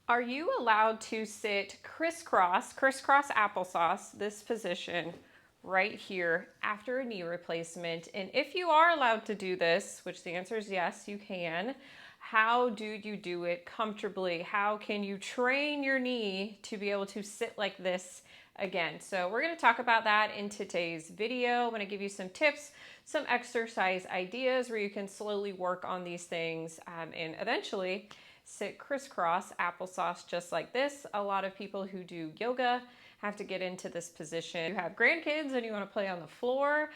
Are you allowed to sit crisscross applesauce, this position right here after a knee replacement? And if you are allowed to do this, which the answer is yes, you can, how do you do it comfortably? How can you train your knee to be able to sit like this again? So we're going to talk about that in today's video. I'm going to give you some tips, some exercise ideas where you can slowly work on these things and eventually sit crisscross applesauce just like this. A lot of people who do yoga have to get into this position. You have grandkids and you want to play on the floor.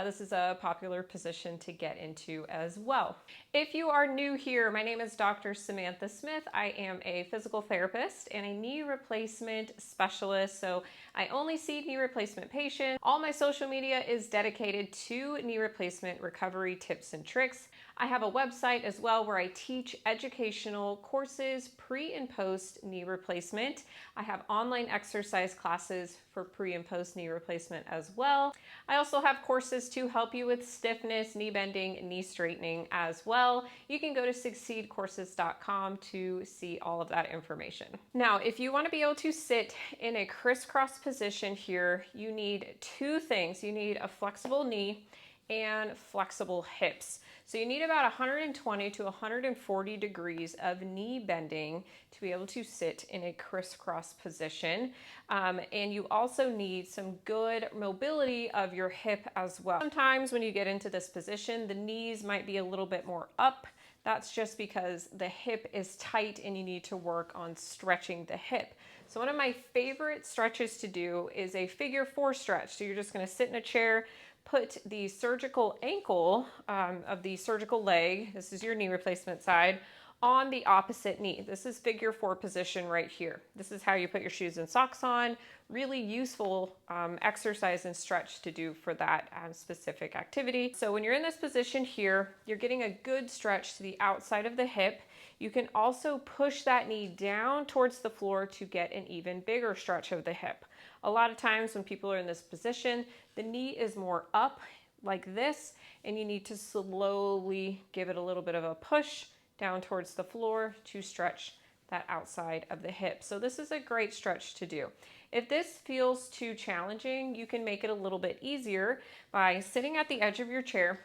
This is a popular position to get into as well. If you are new here, my name is Dr. Samantha Smith. I am a physical therapist and a knee replacement specialist. So I only see knee replacement patients. All my social media is dedicated to knee replacement recovery tips and tricks. I have a website as well where I teach educational courses pre and post knee replacement. I have online exercise classes for pre and post knee replacement as well. I also have courses to help you with stiffness, knee bending, knee straightening as well. You can go to succeedcourses.com to see all of that information. Now, if you want to be able to sit in a crisscross position here, you need two things. You need a flexible knee and flexible hips. So you need about 120 to 140 degrees of knee bending to be able to sit in a crisscross position. And you also need some good mobility of your hip as well. Sometimes when you get into this position, the knees might be a little bit more up. That's just because the hip is tight and you need to work on stretching the hip. So one of my favorite stretches to do is a figure 4 stretch. So you're just going to sit in a chair, put the surgical ankle of the surgical leg, this is your knee replacement side, on the opposite knee. This is figure 4 position right here. This is how you put your shoes and socks on. Really useful exercise and stretch to do for that specific activity. So when you're in this position here, you're getting a good stretch to the outside of the hip. You can also push that knee down towards the floor to get an even bigger stretch of the hip. A lot of times when people are in this position, the knee is more up like this, and you need to slowly give it a little bit of a push down towards the floor to stretch that outside of the hip. So this is a great stretch to do. If this feels too challenging, you can make it a little bit easier by sitting at the edge of your chair.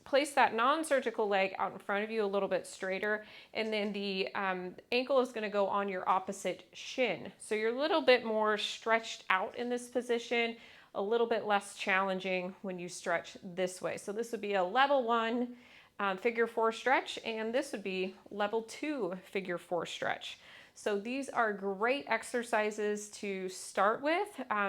Place that non-surgical leg out in front of you a little bit straighter, and then the ankle is going to go on your opposite shin. So you're a little bit more stretched out in this position, a little bit less challenging when you stretch this way. So this would be a level 1 figure 4 stretch, and this would be level 2 figure 4 stretch. So these are great exercises to start with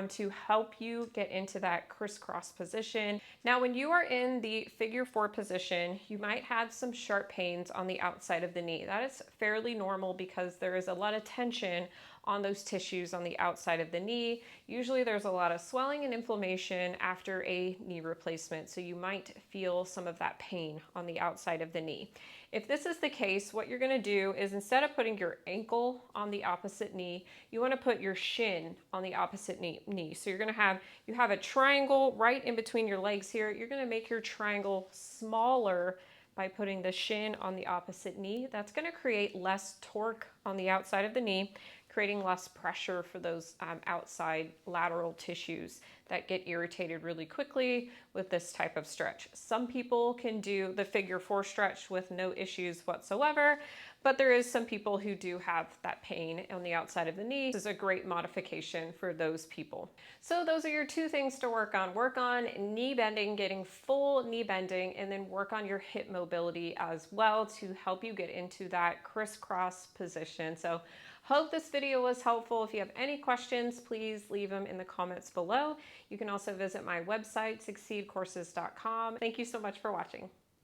to help you get into that crisscross position. Now, when you are in the figure 4 position, you might have some sharp pains on the outside of the knee. That is fairly normal because there is a lot of tension on those tissues on the outside of the knee. Usually there's a lot of swelling and inflammation after a knee replacement, so you might feel some of that pain on the outside of the knee. If this is the case, what you're gonna do is instead of putting your ankle on the opposite knee, you wanna put your shin on the opposite knee. So you have a triangle right in between your legs here. You're gonna make your triangle smaller by putting the shin on the opposite knee. That's gonna create less torque on the outside of the knee, creating less pressure for those outside lateral tissues that get irritated really quickly with this type of stretch. Some people can do the figure 4 stretch with no issues whatsoever, but there is some people who do have that pain on the outside of the knee. This is a great modification for those people. So those are your two things to work on. Work on knee bending, getting full knee bending, and then work on your hip mobility as well to help you get into that crisscross position. So hope this video was helpful. If you have any questions, please leave them in the comments below. You can also visit my website, succeedcourses.com. Thank you so much for watching.